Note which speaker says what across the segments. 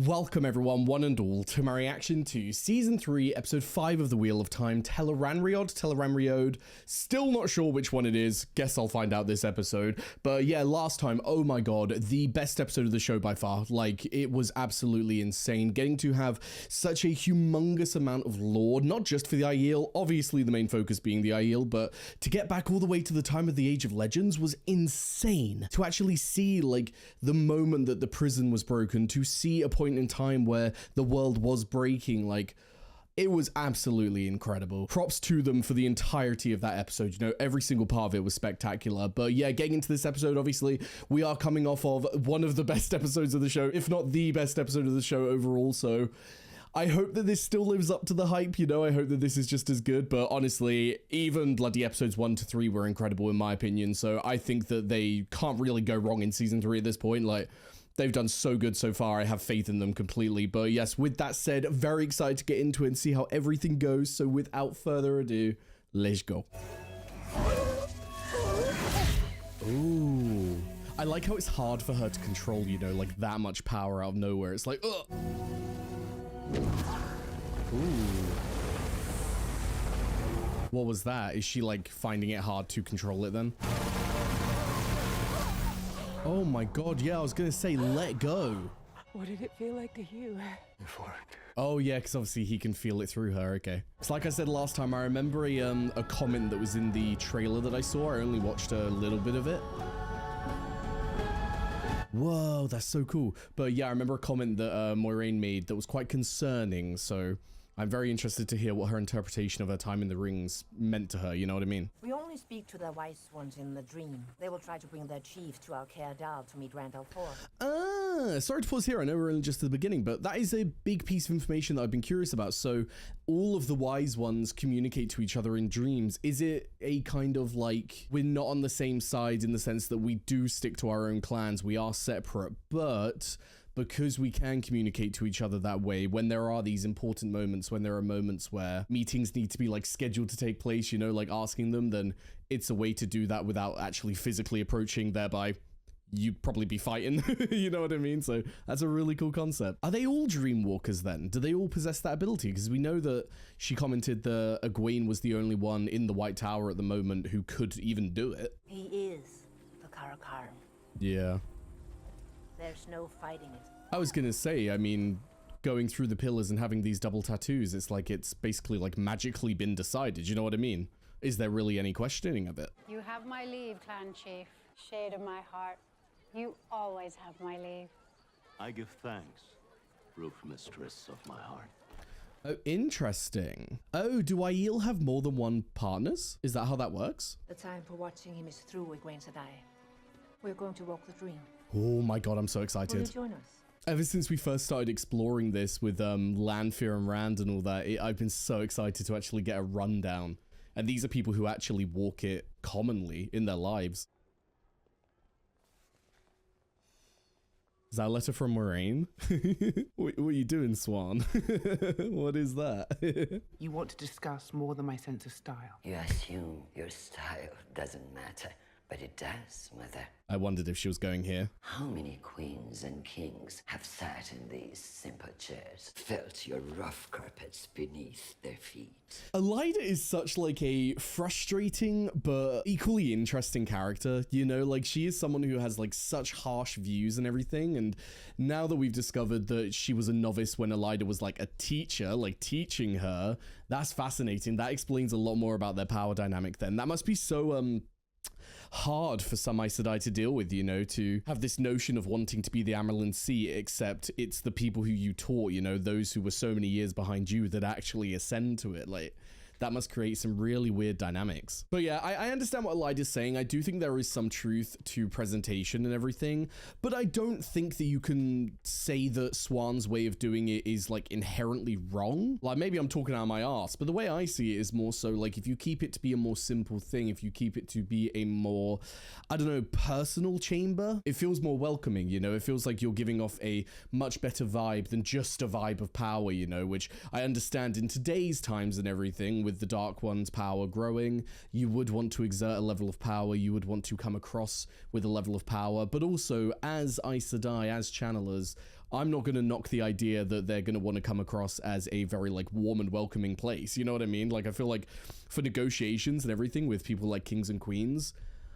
Speaker 1: Welcome everyone, one and all, to my reaction to Season 3, Episode 5 of the Wheel of Time, Tel'aran'rhiod. Still not sure which one it is, guess I'll find out this episode. But yeah, last time, oh my god, the best episode of the show by far. Like, it was absolutely insane. Getting to have such a humongous amount of lore, not just for the Aiel, obviously the main focus being the Aiel, but to get back all the way to the time of the Age of Legends was insane. To actually see, like, the moment that the prison was broken, to see a point in time where the world was breaking, like, it was absolutely incredible. Props to them for the entirety of that episode. You know, every single part of it was spectacular. But yeah, getting into this episode, obviously, we are coming off of one of the best episodes of the show, if not the best episode of the show overall, so I hope that this still lives up to the hype, you know, I hope that this is just as good, but honestly, even bloody episodes 1 to 3 were incredible in my opinion, so I think that they can't really go wrong in Season 3 at this point. Like, they've done so good so far, I have faith in them completely. But yes, with that said, very excited to get into it and see how everything goes. So without further ado, let's go. Ooh. I like how it's hard for her to control, you know, like that much power out of nowhere. It's like, ugh. Ooh. What was that? Is she like finding it hard to control it then? Oh my god, yeah, I was gonna say, let go.
Speaker 2: What did it feel like to you?
Speaker 1: Oh yeah, because obviously he can feel it through her, okay. It's like I said last time, I remember a comment that was in the trailer that I saw. I only watched a little bit of it. Whoa, that's so cool. But yeah, I remember a comment that Moiraine made that was quite concerning, so I'm very interested to hear what her interpretation of her time in the rings meant to her, you know what I mean?
Speaker 3: We only speak to the wise ones in the dream. They will try to bring their chief to Al Caerdal to meet Randall Thor.
Speaker 1: Ah, sorry to pause here, I know we're only just at the beginning, but that is a big piece of information that I've been curious about. So all of the wise ones communicate to each other in dreams. Is it a kind of like, we're not on the same side in the sense that we do stick to our own clans, we are separate, but because we can communicate to each other that way, when there are these important moments, when there are moments where meetings need to be like scheduled to take place, you know, like asking them, then it's a way to do that without actually physically approaching, thereby you'd probably be fighting, you know what I mean? So that's a really cool concept. Are they all Dreamwalkers then? Do they all possess that ability? Because we know that she commented that Egwene was the only one in the White Tower at the moment who could even do it.
Speaker 3: He is the Karakar.
Speaker 1: Yeah.
Speaker 3: There's no fighting it.
Speaker 1: I was gonna say, I mean, going through the pillars and having these double tattoos, it's like it's basically like magically been decided, you know what I mean? Is there really any questioning of it?
Speaker 4: You have my leave, clan chief. Shade of my heart. You always have my leave.
Speaker 5: I give thanks, roof mistress of my heart.
Speaker 1: Oh, interesting. Oh, do Aiel have more than one partners? Is that how that works?
Speaker 3: The time for watching him is through, Egwene said I. We're going to walk the dream.
Speaker 1: Oh my god, I'm so
Speaker 3: Will
Speaker 1: excited.
Speaker 3: you join us?
Speaker 1: Ever since we first started exploring this with Lanfear and Rand and all that, I've been so excited to actually get a rundown. And these are people who actually walk it commonly in their lives. Is that a letter from Moiraine? What are you doing, Swan? What is that?
Speaker 2: You want to discuss more than my sense of style.
Speaker 6: You assume your style doesn't matter, but it does, Mother.
Speaker 1: I wondered if she was going here.
Speaker 6: How many queens and kings have sat in these simple chairs, felt your rough carpets beneath their feet?
Speaker 1: Elaida is such like a frustrating but equally interesting character, you know, like she is someone who has like such harsh views and everything, and now that we've discovered that she was a novice when Elaida was like a teacher, like teaching her, that's fascinating. That explains a lot more about their power dynamic then. That must be so hard for some Aes Sedai to deal with, you know, to have this notion of wanting to be the Amyrlin Sea, except it's the people who you taught, you know, those who were so many years behind you that actually ascend to it. Like, that must create some really weird dynamics. But yeah, I understand what Elaida's saying. I do think there is some truth to presentation and everything, but I don't think that you can say that Swan's way of doing it is like inherently wrong. Like, maybe I'm talking out of my ass, but the way I see it is more so like if you keep it to be a more simple thing, if you keep it to be a more, I don't know, personal chamber, it feels more welcoming, you know? It feels like you're giving off a much better vibe than just a vibe of power, you know, which I understand in today's times and everything, with the Dark One's power growing, you would want to exert a level of power, you would want to come across with a level of power, but also as Aes Sedai, as channelers, I'm not going to knock the idea that they're going to want to come across as a very like warm and welcoming place. You know what I mean? Like, I feel like for negotiations and everything with people like kings and queens,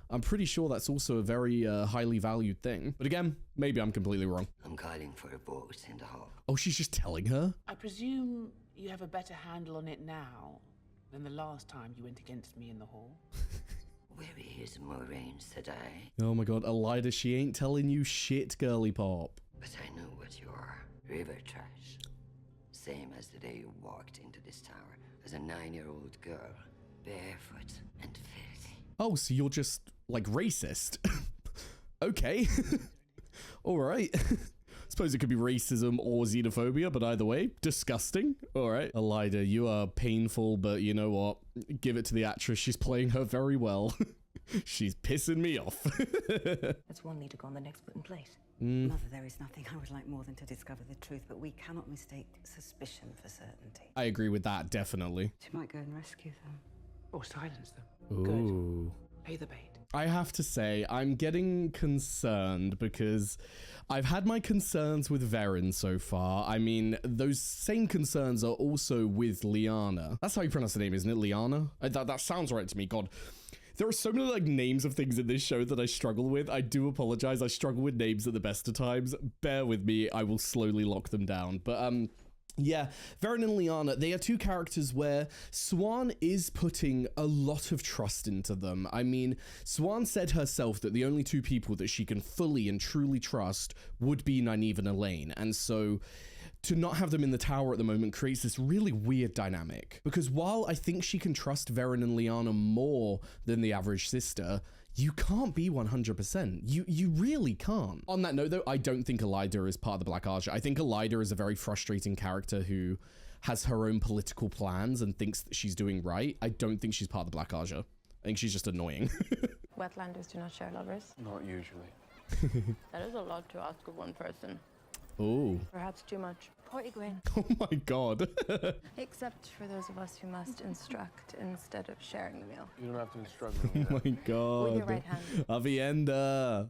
Speaker 1: I'm pretty sure that's also a very highly valued thing. But again, maybe I'm completely wrong.
Speaker 6: I'm calling for a vote in the hall.
Speaker 1: Oh, she's just telling her?
Speaker 2: I presume you have a better handle on it now than the last time you went against me in the hall.
Speaker 6: Where is Moraine, said I.
Speaker 1: Oh my god, Elida, she ain't telling you shit, girly pop.
Speaker 6: But I know what you are. River trash. Same as the day you walked into this tower as a 9-year-old girl. Barefoot and filthy.
Speaker 1: Oh, so you're just, like, racist? Okay. All right. Suppose it could be racism or xenophobia, but either way, disgusting. All right. Elida, you are painful, but you know what? Give it to the actress. She's playing her very well. She's pissing me off.
Speaker 3: That's one leader gone, the next put in place.
Speaker 7: Mother, there is nothing I would like more than to discover the truth, but we cannot mistake suspicion for certainty.
Speaker 1: I agree with that, definitely.
Speaker 7: She might go and rescue them.
Speaker 2: Or silence them.
Speaker 1: Ooh.
Speaker 2: Good. Pay the bait.
Speaker 1: I have to say, I'm getting concerned because I've had my concerns with Varen so far. I mean, those same concerns are also with Lyanna. That's how you pronounce the name, isn't it? Lyanna? That sounds right to me. God. There are so many like names of things in this show that I struggle with. I do apologize. I struggle with names at the best of times. Bear with me. I will slowly lock them down. But yeah, Varen and Lyanna, they are two characters where Siuan is putting a lot of trust into them. I mean, Siuan said herself that the only two people that she can fully and truly trust would be Nynaeve and Elaine. And so to not have them in the tower at the moment creates this really weird dynamic. Because while I think she can trust Varen and Lyanna more than the average sister, you can't be 100%. You really can't. On that note, though, I don't think Elida is part of the Black Ajah. I think Elida is a very frustrating character who has her own political plans and thinks that she's doing right. I don't think she's part of the Black Ajah. I think she's just annoying.
Speaker 8: Wetlanders do not share lovers.
Speaker 9: Not usually.
Speaker 8: That is a lot to ask of one person.
Speaker 1: Oh.
Speaker 8: Perhaps too much. Poor Egwene.
Speaker 1: Oh my god.
Speaker 8: Except for those of us who must instruct instead of sharing the meal.
Speaker 9: You don't have to instruct me.
Speaker 1: Oh my god.
Speaker 8: With your right hand.
Speaker 1: Avienda.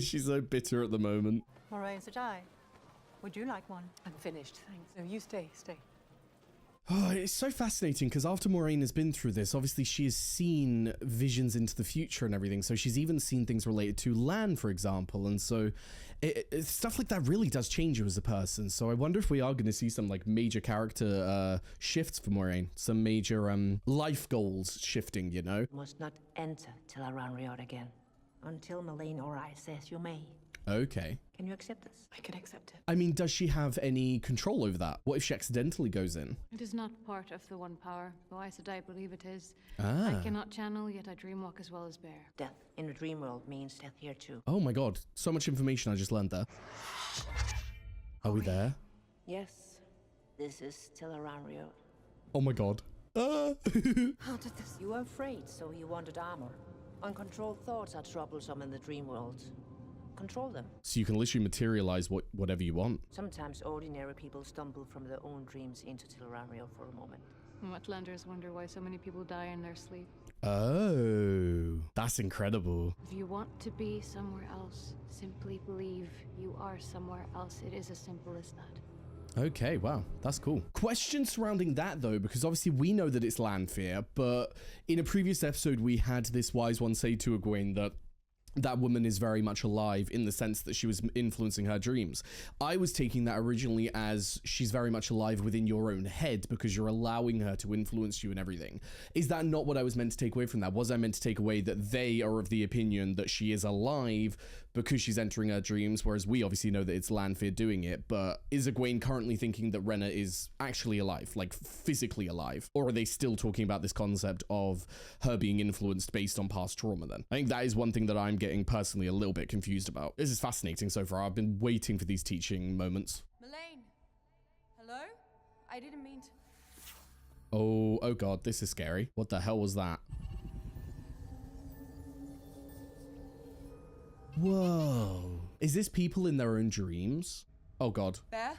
Speaker 1: She's so bitter at the moment.
Speaker 10: Moraine, Ajah, would you like one? I'm finished, thanks. No, you stay.
Speaker 1: Oh, it's so fascinating because after Moraine has been through this, obviously she has seen visions into the future and everything. So she's even seen things related to Lan, for example. And so stuff like that really does change you as a person. So I wonder if we are going to see some like major character shifts for Moraine, some major life goals shifting, you know?
Speaker 3: You must not enter Tel'aran'rhiod again until Melaine or I says you may.
Speaker 1: Okay.
Speaker 3: Can you accept this?
Speaker 10: I can accept it.
Speaker 1: I mean, does she have any control over that? What if she accidentally goes in?
Speaker 11: It is not part of the one power, though I said I believe it is.
Speaker 1: Ah.
Speaker 11: I cannot channel, yet I dreamwalk as well as bear.
Speaker 3: Death in the dream world means death here too.
Speaker 1: Oh my god, so much information I just learned there. Are we there?
Speaker 3: Yes, this is Tel'aran'rhiod.
Speaker 1: Oh my god.
Speaker 3: How did this? You were afraid, so you wanted armor. Uncontrolled thoughts are troublesome in the dream world. Control them.
Speaker 1: So you can literally materialize whatever you want.
Speaker 3: Sometimes ordinary people stumble from their own dreams into Tel'aran'rhiod for a moment.
Speaker 11: Wetlanders wonder why so many people die in their sleep.
Speaker 1: Oh, that's incredible.
Speaker 11: If you want to be somewhere else, simply believe you are somewhere else. It is as simple as that.
Speaker 1: Okay, wow, that's cool. Question surrounding that though, because obviously we know that it's Lanfear, but in a previous episode we had this wise one say to Egwene that that woman is very much alive in the sense that she was influencing her dreams. I was taking that originally as she's very much alive within your own head because you're allowing her to influence you and everything. Is that not what I was meant to take away from that? Was I meant to take away that they are of the opinion that she is alive because she's entering her dreams, whereas we obviously know that it's Lanfear doing it? But is Egwene currently thinking that Renna is actually alive, like physically alive? Or are they still talking about this concept of her being influenced based on past trauma then? I think that is one thing that I'm getting personally a little bit confused about. This is fascinating so far. I've been waiting for these teaching moments.
Speaker 10: Melaine, hello? I didn't mean to.
Speaker 1: Oh god, this is scary. What the hell was that? Whoa. Is this people in their own dreams? Oh god.
Speaker 10: Bear?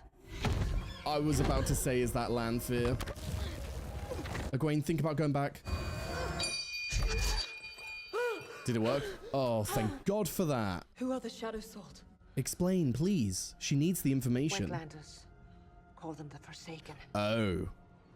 Speaker 1: I was about to say, is that Lanfear? Egwene, think about going back. Did it work? Oh, thank God for that.
Speaker 10: Who are the Shadow Sword?
Speaker 1: Explain, please. She needs the information.
Speaker 3: Wetlanders. Call them the Forsaken.
Speaker 1: Oh.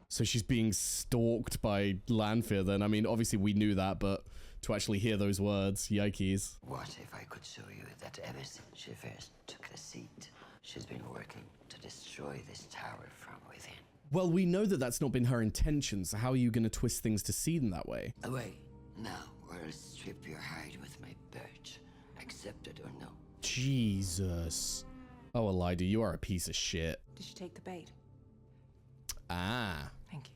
Speaker 1: So she's being stalked by Lanfear then. I mean, obviously we knew that, but to actually hear those words, yikes.
Speaker 6: What if I could show you that ever since she first took the seat, she's been working to destroy this tower from within?
Speaker 1: Well, we know that that's not been her intention, so how are you going to twist things to see them that way?
Speaker 6: Away, now, or I'll strip your hide with my birch. Accept it or no?
Speaker 1: Jesus. Oh, Elida, you are a piece of shit.
Speaker 10: Did she take the bait?
Speaker 1: Ah.
Speaker 10: Thank you.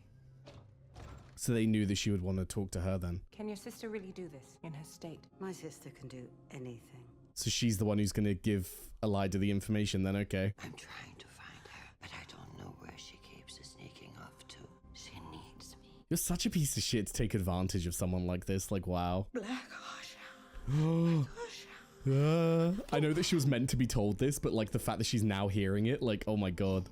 Speaker 1: So they knew that she would want to talk to her then.
Speaker 10: Can your sister really do this in her state?
Speaker 7: My sister can do anything.
Speaker 1: So she's the one who's going to give Elida the information then, okay.
Speaker 6: I'm trying to find her, but I don't know where she keeps sneaking off to. She needs me.
Speaker 1: You're such a piece of shit to take advantage of someone like this, like, wow.
Speaker 10: Black Ajah.
Speaker 1: I know that she was meant to be told this, but like the fact that she's now hearing it, like, oh my god.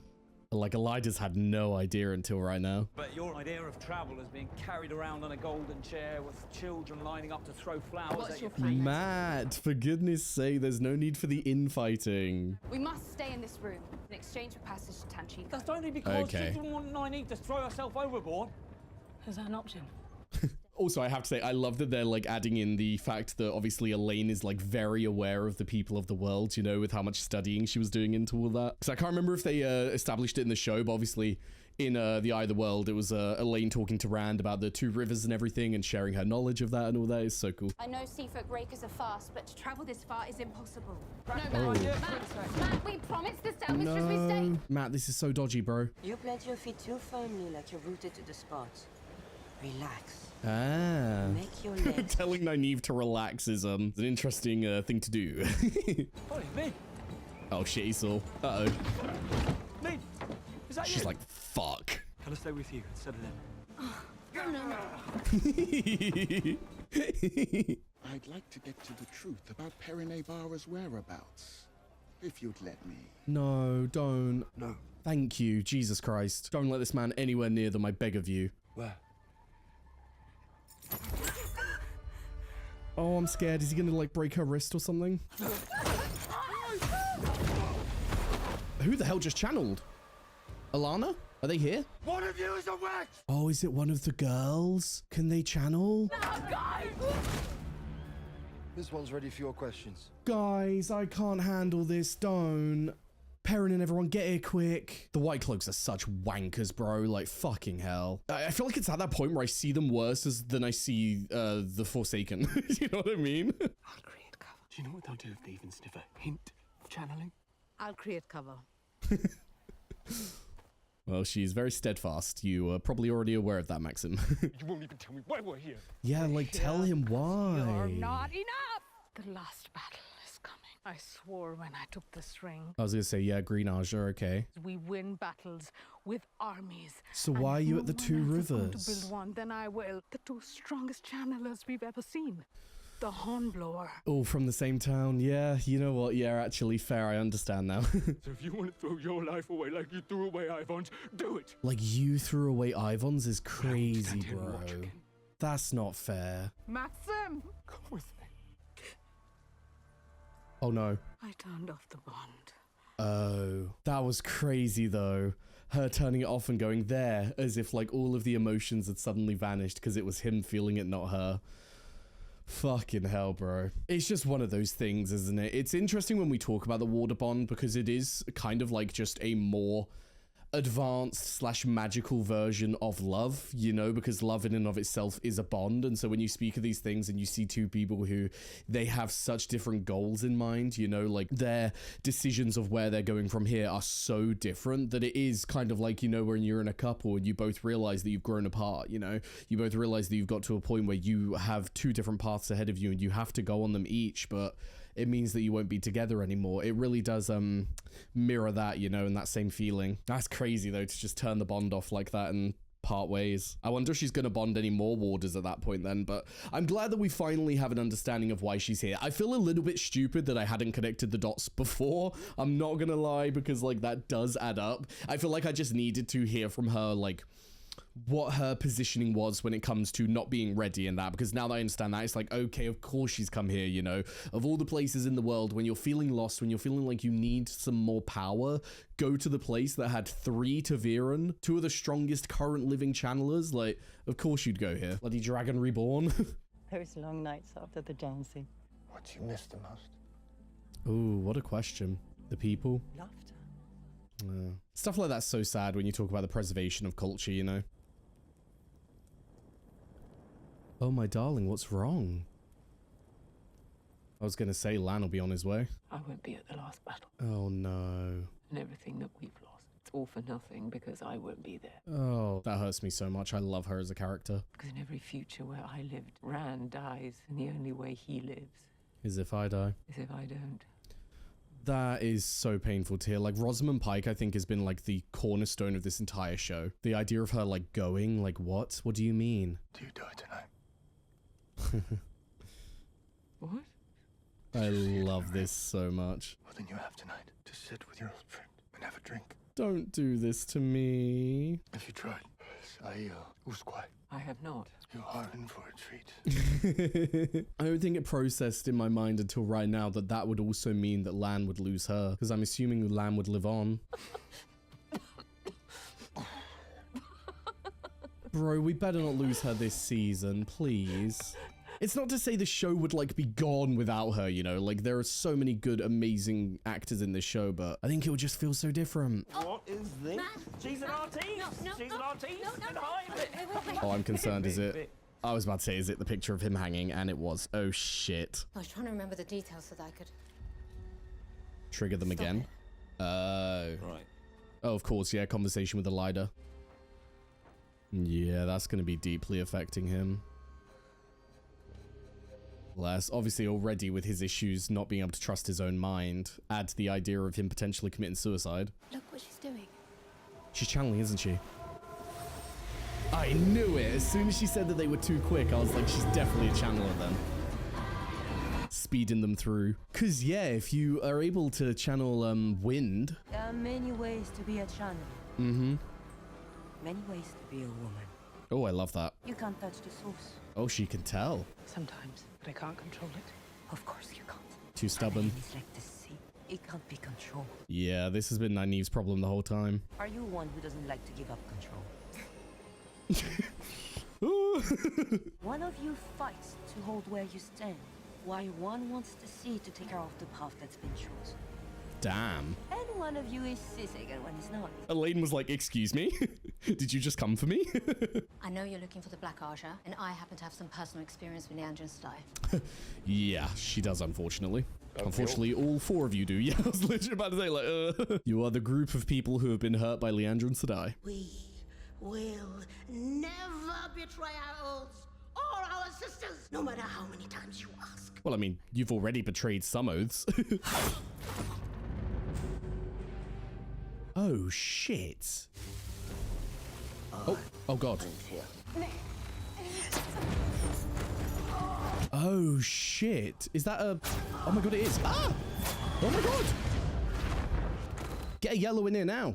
Speaker 1: Like, Elida's had no idea until right now.
Speaker 12: But your idea of travel is being carried around on a golden chair with children lining up to throw flowers
Speaker 11: What's
Speaker 12: at
Speaker 11: your
Speaker 12: you.
Speaker 11: plan?
Speaker 1: Matt, for goodness sake, there's no need for the infighting.
Speaker 11: We must stay in this room in exchange for passage to Tanchico.
Speaker 12: That's only because
Speaker 1: Okay.
Speaker 12: she didn't want Nynaeve to throw herself overboard.
Speaker 10: Is that an option?
Speaker 1: Also, I have to say, I love that they're like adding in the fact that obviously Elaine is like very aware of the people of the world, you know, with how much studying she was doing into all that. Because I can't remember if they established it in the show, but obviously in The Eye of the World, it was Elaine talking to Rand about the two rivers and everything and sharing her knowledge of that and all that. Is so cool.
Speaker 11: I know seafolk breakers are fast, but to travel this far is impossible.
Speaker 1: Oh.
Speaker 11: Matt, we promised the Stout Mistress we stay.
Speaker 1: No, Matt, this is so dodgy, bro.
Speaker 3: You plant your feet too firmly like you're rooted to the spot. Relax.
Speaker 1: Ah.
Speaker 3: Make your legs.
Speaker 1: Telling Nynaeve to relax is an interesting thing to do.
Speaker 12: Oi, Lee!
Speaker 1: Oh shit, he saw. Uh-oh.
Speaker 12: Lee! Is that
Speaker 1: She's
Speaker 12: you?
Speaker 1: like, fuck.
Speaker 12: Can I stay with you instead of them?
Speaker 13: I'd like to get to the truth about Perrine Barra's whereabouts. If you'd let me.
Speaker 1: No, don't. No. Thank you, Jesus Christ. Don't let this man anywhere near them, I beg of you.
Speaker 12: Where?
Speaker 1: Oh, I'm scared. Is he gonna like break her wrist or something? Who the hell just channeled? Alana? Are they here?
Speaker 13: One of you is a witch!
Speaker 1: Oh, is it one of the girls? Can they channel?
Speaker 9: This one's ready for your questions.
Speaker 1: Guys, I can't handle this. Don't. Perrin and everyone, get here quick. The White Cloaks are such wankers, bro. Like, fucking hell. I feel like it's at that point where I see them worse than I see the Forsaken. You know what I mean?
Speaker 10: I'll create cover.
Speaker 12: Do you know what they'll do if they even sniff a hint of channeling?
Speaker 3: I'll create cover.
Speaker 1: Well, she's very steadfast. You are probably already aware of that, Maxim.
Speaker 12: You won't even tell me why we're here.
Speaker 1: Yeah, like, tell him why.
Speaker 10: You're not enough! The last battle is coming. I swore when I took this ring.
Speaker 1: I was gonna say, yeah, Green Ajah, okay.
Speaker 10: We win battles with armies.
Speaker 1: So
Speaker 10: And
Speaker 1: why are
Speaker 10: if
Speaker 1: you
Speaker 10: no
Speaker 1: at the
Speaker 10: one
Speaker 1: two
Speaker 10: else is going
Speaker 1: rivers?
Speaker 10: to build one, then I will. The two strongest channelers we've ever seen. The Hornblower.
Speaker 1: All from the same town. Yeah, you know what? Yeah, actually, fair. I understand now.
Speaker 12: So if you want to throw your life away like you threw away Ivan's, do it.
Speaker 1: Like, you threw away Ivan's is crazy,
Speaker 12: stand here and watch
Speaker 1: bro.
Speaker 12: again.
Speaker 1: That's not fair.
Speaker 10: Maxim!
Speaker 12: Come with me.
Speaker 1: Oh, no.
Speaker 10: I turned off the bond.
Speaker 1: Oh, that was crazy, though. Her turning it off and going there, as if, like, all of the emotions had suddenly vanished because it was him feeling it, not her. Fucking hell, bro. It's just one of those things, isn't it? It's interesting when we talk about the water bond because it is kind of like just a more advanced / magical version of love, you know, because love in and of itself is a bond. And so when you speak of these things and you see two people who they have such different goals in mind, you know, like their decisions of where they're going from here are so different that it is kind of like, you know, when you're in a couple and you both realize that you've grown apart, you know, you both realize that you've got to a point where you have two different paths ahead of you and you have to go on them each, but it means that you won't be together anymore. It really does mirror that, you know, and that same feeling. That's crazy, though, to just turn the bond off like that and part ways. I wonder if she's going to bond any more warders at that point then, but I'm glad that we finally have an understanding of why she's here. I feel a little bit stupid that I hadn't connected the dots before. I'm not going to lie, because, like, that does add up. I feel like I just needed to hear from her, like, what her positioning was when it comes to not being ready and that, because now that I understand that, it's like, okay, of course she's come here, you know, of all the places in the world, when you're feeling lost, when you're feeling like you need some more power, go to the place that had 3 Ta'veren, 2 of the strongest current living channelers. Like, of course you'd go here. Bloody Dragon Reborn.
Speaker 14: Those long nights after the dancing.
Speaker 9: What you miss the most?
Speaker 1: Ooh, what a question. The people.
Speaker 14: Laughter.
Speaker 1: Stuff like that's so sad when you talk about the preservation of culture, you know. Oh, my darling, what's wrong? I was going to say Lan will be on his way.
Speaker 2: I won't be at the last battle.
Speaker 1: Oh, no.
Speaker 2: And everything that we've lost. It's all for nothing because I won't be there.
Speaker 1: Oh, that hurts me so much. I love her as a character.
Speaker 2: Because in every future where I lived, Rand dies, and the only way he lives
Speaker 1: is if I die.
Speaker 2: Is if I don't.
Speaker 1: That is so painful to hear. Like, Rosamund Pike, I think, has been, like, the cornerstone of this entire show. The idea of her, like, going, like, what? What do you mean?
Speaker 9: Do you die tonight?
Speaker 2: What?
Speaker 1: I love this so much.
Speaker 9: Well, then you have tonight to sit with your old friend and have a drink.
Speaker 1: Don't do this to me.
Speaker 9: If you tried,
Speaker 2: I have not.
Speaker 9: You are in for a treat.
Speaker 1: I don't think it processed in my mind until right now that that would also mean that Lan would lose her, because I'm assuming Lan would live on. Bro, we better not lose her this season, please. It's not to say the show would, like, be gone without her, you know? Like, there are so many good, amazing actors in this show, but I think it would just feel so different.
Speaker 12: What is this? She's an artiste! She's an artiste!
Speaker 1: Oh, I'm concerned, is it? I was about to say, is it the picture of him hanging? And it was. Oh, shit.
Speaker 3: I was trying to remember the details so that I could...
Speaker 1: Trigger them again.
Speaker 12: Right.
Speaker 1: Oh, of course, yeah, conversation with Elida. Yeah, that's going to be deeply affecting him. Less obviously already with his issues not being able to trust his own mind, add the idea of him potentially committing suicide.
Speaker 11: Look what she's doing.
Speaker 1: She's channeling, isn't she? I knew it. As soon as she said that they were too quick, I was like, she's definitely a channeler then. Speeding them through. Because, yeah, if you are able to channel wind...
Speaker 14: There are many ways to be a channel.
Speaker 1: Mm-hmm.
Speaker 14: Many ways to be a woman.
Speaker 1: Oh, I love that.
Speaker 14: You can't touch the source.
Speaker 1: Oh, she can tell.
Speaker 2: Sometimes, but I can't control it.
Speaker 14: Of course you can't.
Speaker 1: Too stubborn.
Speaker 14: It's like the sea. It can't be controlled.
Speaker 1: Yeah, this has been Nynaeve's problem the whole time.
Speaker 14: Are you one who doesn't like to give up control? One of you fights to hold where you stand, while one wants the sea to take her off the path that's been chosen.
Speaker 1: Damn.
Speaker 14: And one of you is sissing and one is not.
Speaker 1: Elaine was like, excuse me? Did you just come for me?
Speaker 3: I know you're looking for the Black Ajah, and I happen to have some personal experience with Leandrin Sedai.
Speaker 1: Yeah, she does, unfortunately. Unfortunately, all 4 of you do. Yeah, I was literally about to say, like, You are the group of people who have been hurt by Leandrin Sedai.
Speaker 15: We will never betray our oaths or our sisters, no matter how many times you ask.
Speaker 1: Well, I mean, you've already betrayed some oaths. Oh, shit. Oh God. Oh, shit. Is that a... Oh, my God, it is. Ah! Oh, my God. Get a yellow in here now.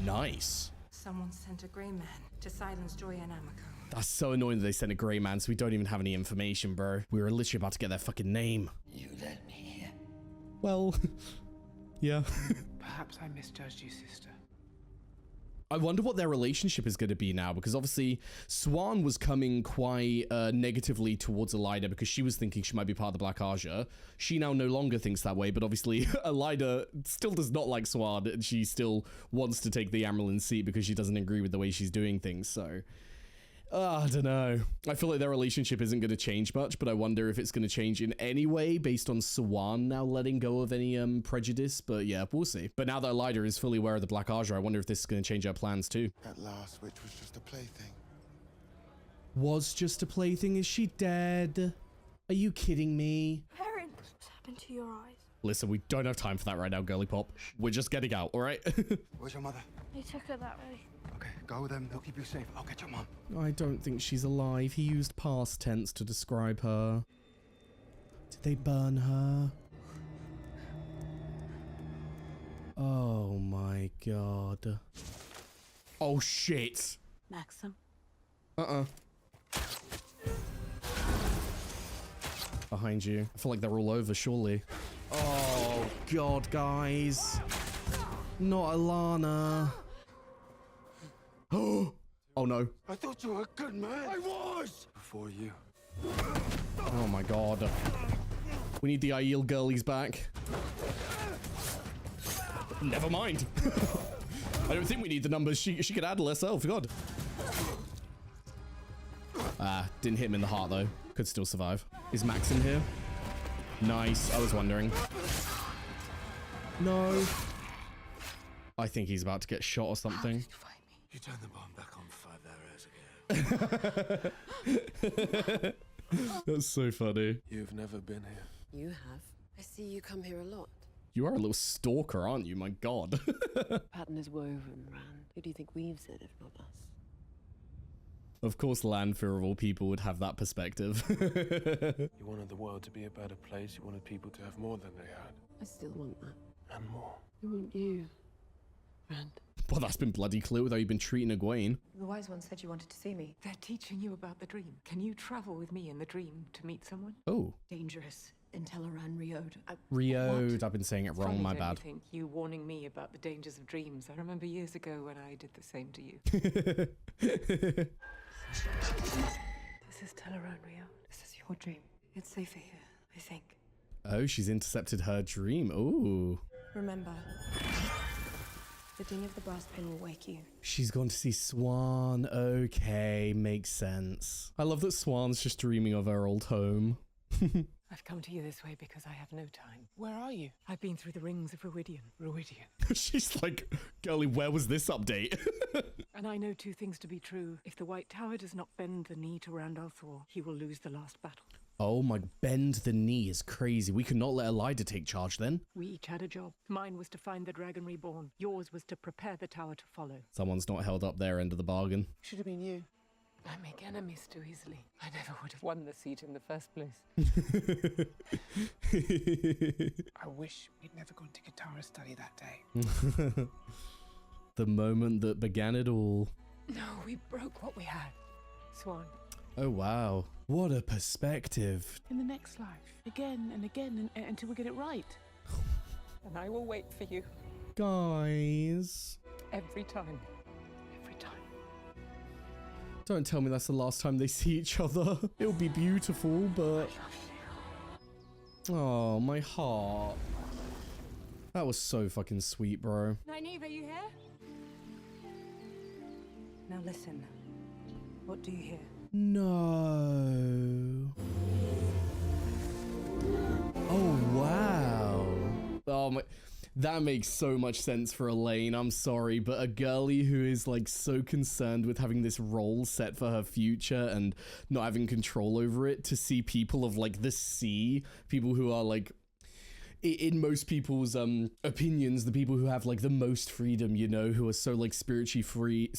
Speaker 1: Nice.
Speaker 16: Someone sent a grey man to silence Joy and Amico.
Speaker 1: That's so annoying that they sent a grey man, so we don't even have any information, bro. We were literally about to get their fucking name.
Speaker 6: You let me here.
Speaker 1: Well, yeah.
Speaker 2: Perhaps I misjudged you, sister.
Speaker 1: I wonder what their relationship is going to be now, because obviously Swan was coming quite negatively towards Elida because she was thinking she might be part of the Black Ajah. She now no longer thinks that way, but obviously Elida still does not like Swan, and she still wants to take the Amyrlin seat because she doesn't agree with the way she's doing things, so... I don't know. I feel like their relationship isn't going to change much, but I wonder if it's going to change in any way based on Swan now letting go of any prejudice. But yeah, we'll see. But now that Elida is fully aware of the Black Ajah, I wonder if this is going to change her plans too.
Speaker 13: That last witch was just a plaything.
Speaker 1: Was just a plaything? Is she dead? Are you kidding me?
Speaker 17: Perrin, what's happened to your eyes?
Speaker 1: Listen, we don't have time for that right now, girly pop. We're just getting out, all right?
Speaker 9: Where's your mother?
Speaker 17: They took her that way.
Speaker 9: Okay, go with them. They'll keep you safe. I'll get your mom.
Speaker 1: I don't think she's alive. He used past tense to describe her. Did they burn her? Oh my God. Oh, shit.
Speaker 14: Maxim?
Speaker 1: Behind you. I feel like they're all over, surely. Oh, God, guys. Not Alana. Oh, no.
Speaker 9: I thought you were a good man. I was! Before you.
Speaker 1: Oh, my God. We need the Aiel girlies back. Never mind. I don't think we need the numbers. She could handle herself. God. Didn't hit him in the heart, though. Could still survive. Is Max in here? Nice. I was wondering. No. I think he's about to get shot or something.
Speaker 9: You turned the bomb back on 5 hours ago.
Speaker 1: That's so funny.
Speaker 9: You've never been here.
Speaker 18: You have. I see you come here a lot.
Speaker 1: You are a little stalker, aren't you? My God.
Speaker 18: Pattern is woven, Rand. Who do you think weaves it, if not us?
Speaker 1: Of course, Lanfear of all people would have that perspective.
Speaker 9: You wanted the world to be a better place. You wanted people to have more than they had.
Speaker 18: I still want that.
Speaker 9: And more.
Speaker 18: I want you, Rand.
Speaker 1: Well, that's been bloody clear with how you've been treating Egwene.
Speaker 16: The wise one said you wanted to see me. They're teaching you about the dream. Can you travel with me in the dream to meet someone?
Speaker 1: Oh.
Speaker 16: Dangerous. In Tel'aran'rhiod.
Speaker 1: Riod. I've been saying it wrong, my bad.
Speaker 16: Think you warning me about the dangers of dreams. I remember years ago when I did the same to you. This is Tel'aran'rhiod. This is your dream. It's safer here, I think.
Speaker 1: Oh, she's intercepted her dream. Ooh.
Speaker 17: Remember, the ding of the brass pin will wake you.
Speaker 1: She's gone to see Swan. Okay, makes sense. I love that Swan's just dreaming of her old home.
Speaker 16: I've come to you this way because I have no time.
Speaker 2: Where are you?
Speaker 16: I've been through the rings of Ruidian.
Speaker 1: She's like, girlie, where was this update?
Speaker 16: And I know two things to be true. If the White Tower does not bend the knee to Rand al'Thor, he will lose the last battle.
Speaker 1: Oh my, bend the knee is crazy. We could not let Elijah take charge then.
Speaker 16: We each had a job. Mine was to find the dragon reborn. Yours was to prepare the tower to follow.
Speaker 1: Someone's not held up their end of the bargain.
Speaker 2: Should have been you.
Speaker 16: I make enemies too easily. I never would have won the seat in the first place.
Speaker 2: I wish we'd never gone to Katara study that day.
Speaker 1: The moment that began it all.
Speaker 16: No, we broke what we had. Swan.
Speaker 1: Oh, wow. What a perspective.
Speaker 2: In the next life. Again and again until we get it right.
Speaker 16: And I will wait for you.
Speaker 1: Guys.
Speaker 16: Every time.
Speaker 1: Don't tell me that's the last time they see each other. It'll be beautiful, but... Oh, my heart. That was so fucking sweet, bro.
Speaker 16: Nynaeve, are you here?
Speaker 7: Now listen. What do you hear?
Speaker 1: No. Oh, wow. Oh, my... That makes so much sense for Elaine, I'm sorry, but a girlie who is like so concerned with having this role set for her future and not having control over it, to see people of like the sea, people who are like, in most people's opinions, the people who have like the most freedom, you know, who are so like spiritually free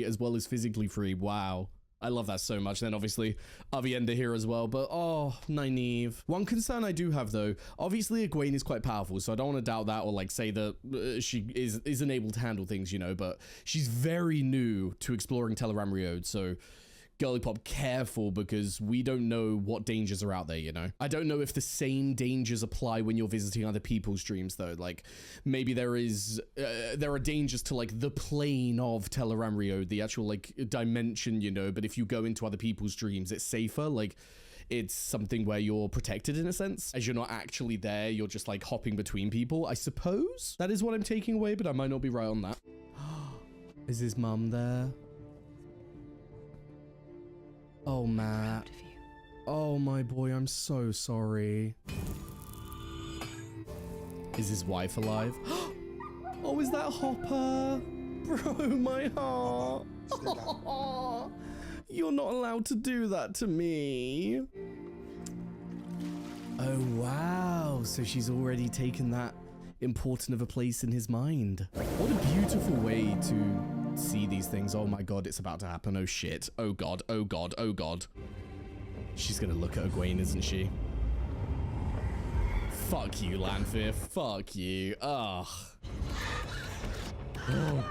Speaker 1: as well as physically free. Wow. I love that so much. Then obviously Avienda here as well, but oh, Nynaeve. One concern I do have though, obviously Egwene is quite powerful, so I don't want to doubt that or like say that she isn't able to handle things, you know, but she's very new to exploring Tel'aran'rhiod, so girly pop, careful, because we don't know what dangers are out there, you know? I don't know if the same dangers apply when you're visiting other people's dreams, though. Like, maybe there are dangers to, like, the plane of Tel'aran'rhiod, the actual, like, dimension, you know? But if you go into other people's dreams, it's safer, like... It's something where you're protected in a sense, as you're not actually there, you're just like hopping between people. I suppose that is what I'm taking away, but I might not be right on that. Is his mum there? Oh, Matt. Oh, my boy, I'm so sorry. Is his wife alive? Oh, is that Hopper? Bro, my heart. You're not allowed to do that to me. Oh, wow. So she's already taken that important of a place in his mind. What a beautiful way to see these things. Oh my god, it's about to happen. Oh shit. Oh god, oh god, oh god. She's gonna look at Egwene, isn't she? Fuck you, Lanfear. Fuck you. Ugh. Oh.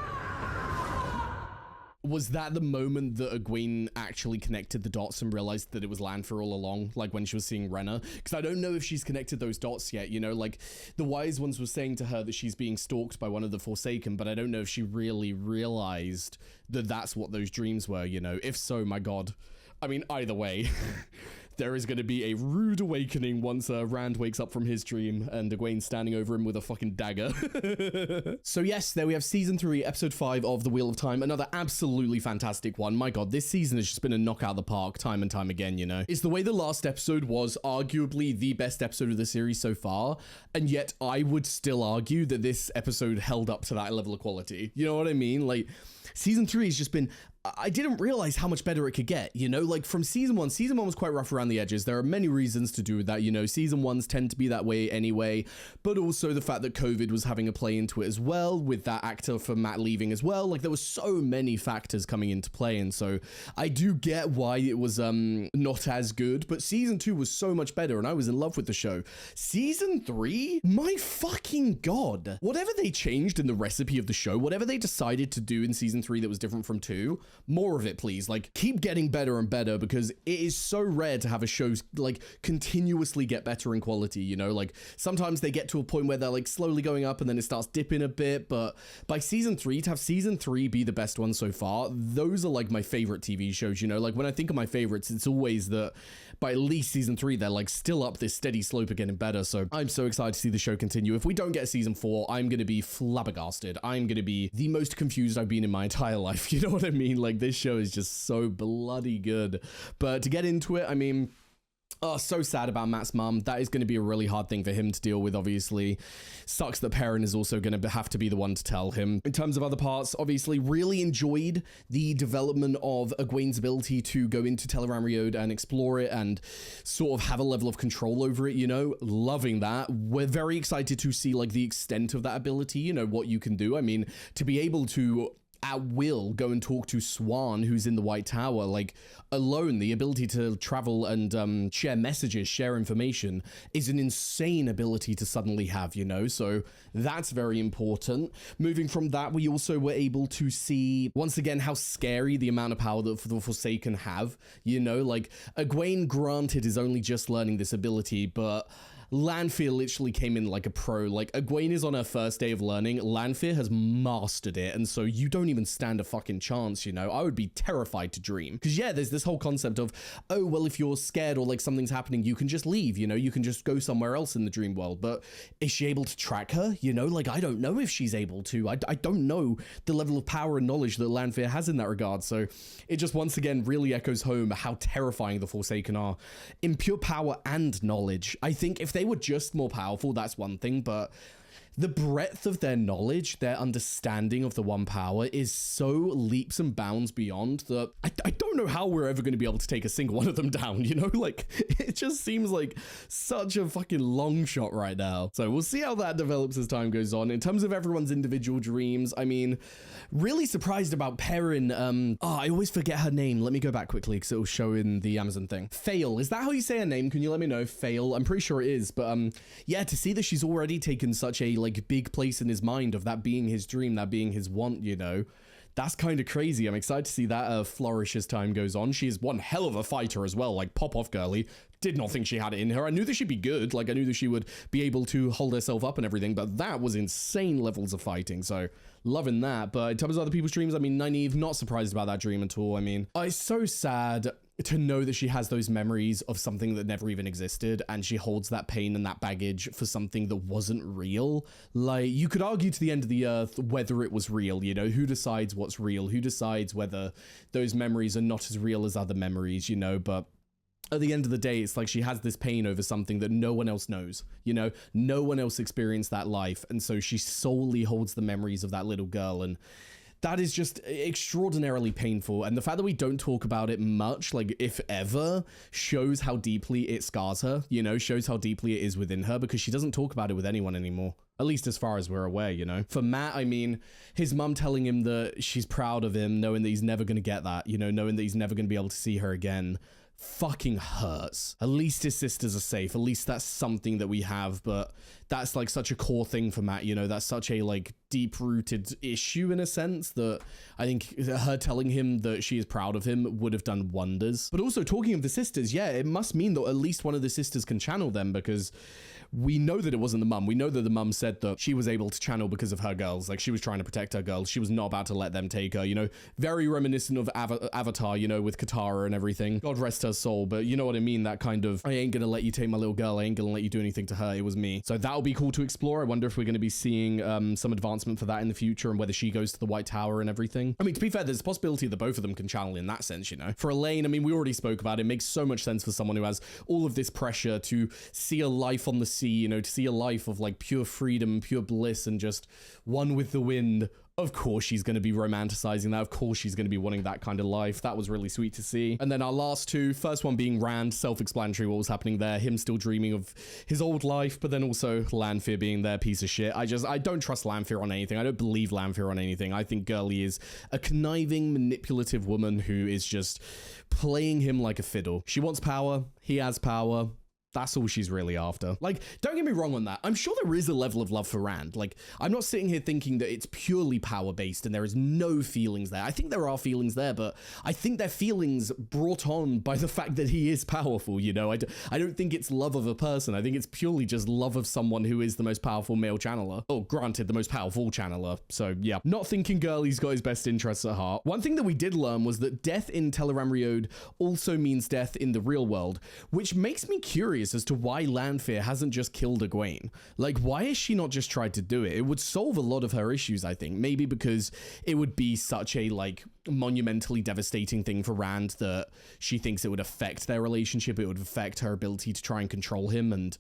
Speaker 1: Was that the moment that Egwene actually connected the dots and realized that it was Lanfear all along, like when she was seeing Renna? Because I don't know if she's connected those dots yet, you know, like the wise ones were saying to her that she's being stalked by one of the Forsaken, but I don't know if she really realized that that's what those dreams were, you know? If so, my God. I mean, either way, there is going to be a rude awakening once Rand wakes up from his dream and Egwene's standing over him with a fucking dagger. So yes, there we have season 3, episode 5 of The Wheel of Time. Another absolutely fantastic one. My God, this season has just been a knockout of the park time and time again, you know? It's the way the last episode was arguably the best episode of the series so far, and yet I would still argue that this episode held up to that level of quality. You know what I mean? Like, season 3 has just been... I didn't realize how much better it could get, you know, like from season 1 was quite rough around the edges. There are many reasons to do with that, you know, season 1s tend to be that way anyway, but also the fact that COVID was having a play into it as well, with that actor for Matt leaving as well. Like there were so many factors coming into play, and so I do get why it was not as good, but season 2 was so much better and I was in love with the show. Season 3, my fucking God, whatever they changed in the recipe of the show, whatever they decided to do in season 3 that was different from 2, more of it, please. Like, keep getting better and better, because it is so rare to have a show like continuously get better in quality, you know? Like sometimes they get to a point where they're like slowly going up and then it starts dipping a bit, but by season 3, to have season 3 be the best one so far, those are like my favorite TV shows, you know? Like when I think of my favorites, it's always that by at least season 3 they're like still up this steady slope of getting better. So I'm so excited to see the show continue. If we don't get season 4, I'm gonna be flabbergasted. I'm gonna be the most confused I've been in my entire life, you know what I mean? Like this show is just so bloody good. But to get into it, I mean, oh, so sad about Matt's mum. That is going to be a really hard thing for him to deal with, obviously. Sucks that Perrin is also going to have to be the one to tell him. In terms of other parts, obviously, really enjoyed the development of Egwene's ability to go into Tel'aran'rhiod and explore it and sort of have a level of control over it, you know? Loving that. We're very excited to see, like, the extent of that ability, you know, what you can do. I mean, to be able to at will go and talk to Swan, who's in the White Tower, like alone, the ability to travel and share messages, share information is an insane ability to suddenly have, you know? So that's very important. Moving from that, we also were able to see once again how scary the amount of power that the Forsaken have, you know? Like Egwene, granted, is only just learning this ability, but Lanfear literally came in like a pro. Like Egwene is on her first day of learning, Lanfear has mastered it, and so you don't even stand a fucking chance, you know? I would be terrified to dream. Because yeah, there's this whole concept of, oh, well, if you're scared or like something's happening, you can just leave, you know? You can just go somewhere else in the dream world. But is she able to track her? You know, like I don't know if she's able to. I don't know the level of power and knowledge that Lanfear has in that regard. So it just once again really echoes home how terrifying the Forsaken are in pure power and knowledge. I think if they were just more powerful, that's one thing, but the breadth of their knowledge, their understanding of the One Power is so leaps and bounds beyond that I don't know how we're ever going to be able to take a single one of them down, you know? Like, it just seems like such a fucking long shot right now. So we'll see how that develops as time goes on. In terms of everyone's individual dreams, I mean, really surprised about Perrin. I always forget her name. Let me go back quickly because it will show in the Amazon thing. Fail. Is that how you say her name? Can you let me know? Fail. I'm pretty sure it is. But yeah, to see that she's already taken such a like big place in his mind of that being his dream, that being his want, you know, that's kind of crazy. I'm excited to see that flourish as time goes on. She is one hell of a fighter as well. Like, pop off, girly. Did not think she had it in her. I knew that she'd be good. Like, I knew that she would be able to hold herself up and everything, but that was insane levels of fighting. So loving that. But in terms of other people's dreams, I mean, Nynaeve, not surprised about that dream at all. I mean, it's so sad to know that she has those memories of something that never even existed, and she holds that pain and that baggage for something that wasn't real. Like, you could argue to the end of the earth whether it was real, you know? Who decides what's real? Who decides whether those memories are not as real as other memories, you know? But at the end of the day, it's like she has this pain over something that no one else knows, you know? No one else experienced that life, and so she solely holds the memories of that little girl, and that is just extraordinarily painful. And the fact that we don't talk about it much, like if ever, shows how deeply it scars her, you know, shows how deeply it is within her, because she doesn't talk about it with anyone anymore. At least as far as we're aware, you know. For Matt, I mean, his mum telling him that she's proud of him, knowing that he's never going to get that, you know, knowing that he's never going to be able to see her again. fucking hurts. At least his sisters are safe. At least that's something that we have, but that's like such a core thing for Matt, you know, that's such a like deep-rooted issue in a sense that I think her telling him that she is proud of him would have done wonders. But also talking of the sisters, yeah, it must mean that at least one of the sisters can channel them, because we know that it wasn't the mum. We know that the mum said that she was able to channel because of her girls. Like, she was trying to protect her girls. She was not about to let them take her, you know, very reminiscent of Avatar, you know, with Katara and everything. God rest her soul. But you know what I mean? That kind of, I ain't gonna let you take my little girl. I ain't gonna let you do anything to her. It was me. So that'll be cool to explore. I wonder if we're going to be seeing some advancement for that in the future, and whether she goes to the White Tower and everything. I mean, to be fair, there's a possibility that both of them can channel in that sense, you know. For Elaine, I mean, we already spoke about it. It makes so much sense for someone who has all of this pressure to see a life on the sea, you know, to see a life of like pure freedom, pure bliss, and just one with the wind. Of course she's going to be romanticizing that. Of course she's going to be wanting that kind of life. That was really sweet to see. And then our last two, first one being Rand, self-explanatory what was happening there, him still dreaming of his old life, but then also Lanfear being their piece of shit. I don't trust Lanfear on anything. I don't believe Lanfear on anything. I think Girlie is a conniving, manipulative woman who is just playing him like a fiddle. She wants power. He has power. That's all she's really after. Like, don't get me wrong on that. I'm sure there is a level of love for Rand. Like, I'm not sitting here thinking that it's purely power-based and there is no feelings there. I think there are feelings there, but I think they're feelings brought on by the fact that he is powerful, you know? I don't think it's love of a person. I think it's purely just love of someone who is the most powerful male channeler. Oh, granted, the most powerful channeler. So, yeah. Not thinking Girlie's got his best interests at heart. One thing that we did learn was that death in Tel'aran'rhiod also means death in the real world, which makes me curious as to why Lanfear hasn't just killed Egwene. Like, why has she not just tried to do it? It would solve a lot of her issues, I think. Maybe because it would be such a, like, monumentally devastating thing for Rand that she thinks it would affect their relationship. It would affect her ability to try and control him. And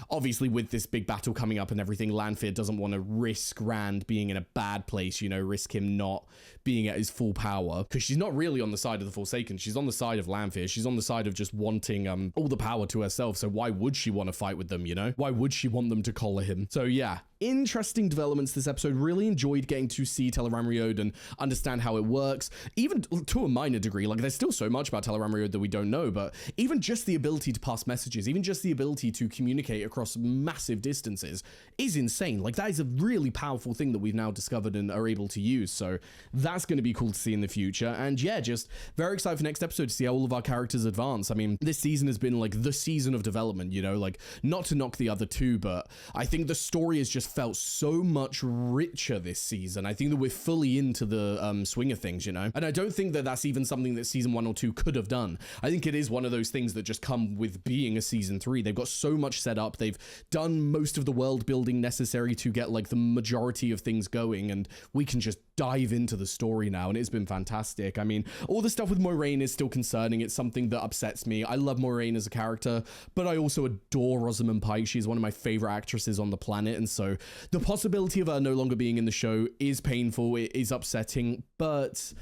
Speaker 1: obviously with this big battle coming up and everything, Lanfear doesn't want to risk Rand being in a bad place, you know, risk him not being at his full power, because she's not really on the side of the Forsaken. She's on the side of Lanfear. She's on the side of just wanting all the power to herself. So why would she want to fight with them, you know? Why would she want them to collar him? So yeah, interesting developments this episode. Really enjoyed getting to see Tel'aran'rhiod and understand how it works, even to a minor degree. Like, there's still so much about Tel'aran'rhiod that we don't know, but even just the ability to pass messages, even just the ability to communicate across massive distances is insane. Like, that is a really powerful thing that we've now discovered and are able to use. So that's going to be cool to see in the future. And yeah, just very excited for next episode to see how all of our characters advance. I mean, this season has been like the season of development, you know, like, not to knock the other two, but I think the story has just felt so much richer this season. I think that we're fully into the swing of things, you know, and I don't think that that's even something that season 1 or 2 could have done. I think it is one of those things that just come with being a season 3. They've got so much set up. They've done most of the world building necessary to get like the majority of things going, and we can just dive into the story now, and it's been fantastic. I mean, all the stuff with Moiraine is still concerning. It's something that upsets me. I love Moiraine as a character, but I also adore Rosamund Pike. She's one of my favorite actresses on the planet, and so the possibility of her no longer being in the show is painful. It is upsetting, but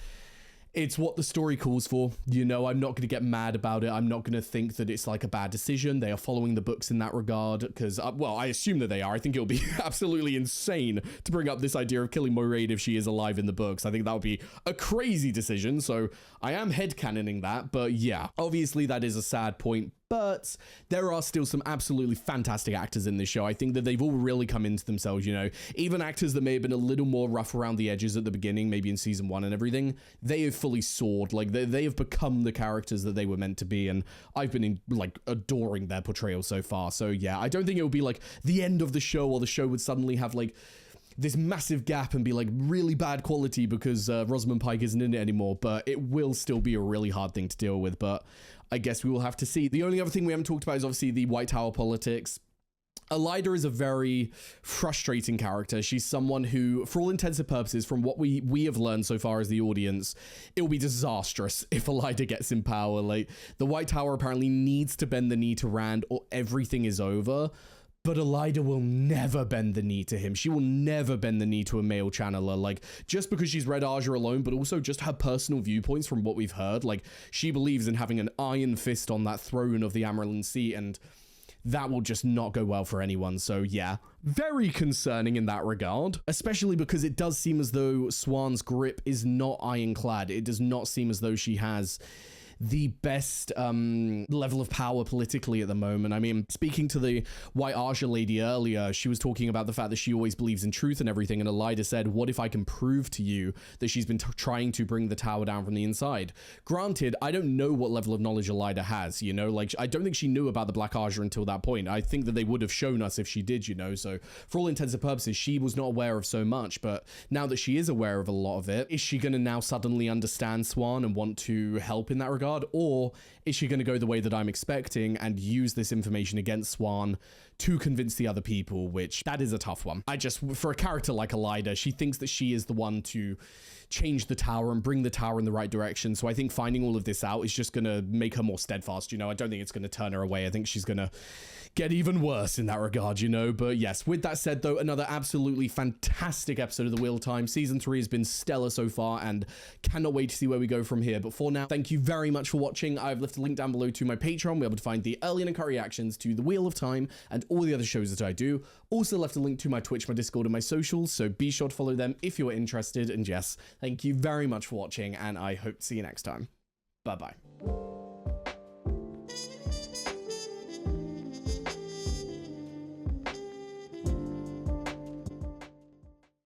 Speaker 1: it's what the story calls for. You know, I'm not going to get mad about it. I'm not going to think that it's like a bad decision. They are following the books in that regard, because, well, I assume that they are. I think it would be absolutely insane to bring up this idea of killing Moiraine if she is alive in the books. I think that would be a crazy decision, so I am headcanoning that, but yeah, obviously that is a sad point. But there are still some absolutely fantastic actors in this show. I think that they've all really come into themselves, you know. Even actors that may have been a little more rough around the edges at the beginning, maybe in season 1 and everything, they have fully soared. Like, they have become the characters that they were meant to be, and I've been like adoring their portrayal so far. So yeah, I don't think it would be like the end of the show, or the show would suddenly have like this massive gap and be like really bad quality because Rosamund Pike isn't in it anymore, but it will still be a really hard thing to deal with. But I guess we will have to see. The only other thing we haven't talked about is obviously the White Tower politics. Elaida is a very frustrating character. She's someone who, for all intents and purposes, from what we have learned so far as the audience, it will be disastrous if Elaida gets in power. Like, the White Tower apparently needs to bend the knee to Rand or everything is over. But Elaida will never bend the knee to him. She will never bend the knee to a male channeler. Like, just because she's read Ajah alone, but also just her personal viewpoints from what we've heard. Like, she believes in having an iron fist on that throne of the Amyrlin seat, and that will just not go well for anyone. So yeah, very concerning in that regard, especially because it does seem as though Swan's grip is not ironclad. It does not seem as though she has the best level of power politically at the moment. I mean, speaking to the White Ajah lady earlier, she was talking about the fact that she always believes in truth and everything, and Elida said, what if I can prove to you that she's been trying to bring the tower down from the inside? Granted, I don't know what level of knowledge Elida has, you know, like, I don't think she knew about the Black Ajah until that point. I think that they would have shown us if she did, you know, so for all intents and purposes, she was not aware of so much, but now that she is aware of a lot of it, is she going to now suddenly understand Swan and want to help in that regard? Or is she going to go the way that I'm expecting and use this information against Swan to convince the other people, which that is a tough one. For a character like Elida, she thinks that she is the one to change the tower and bring the tower in the right direction. So I think finding all of this out is just going to make her more steadfast, you know. I don't think it's going to turn her away. I think she's going to get even worse in that regard, you know. But yes, with that said though, another absolutely fantastic episode of the Wheel of Time. Season 3 has been stellar so far and cannot wait to see where we go from here. But for now, thank you very much for watching. I've left a link down below to my Patreon. We're able to find the early and uncut reactions to the Wheel of Time and all the other shows that I do. Also left a link to my Twitch, my Discord, and my socials, so be sure to follow them if you're interested. And yes, thank you very much for watching, and I hope to see you next time. Bye-bye.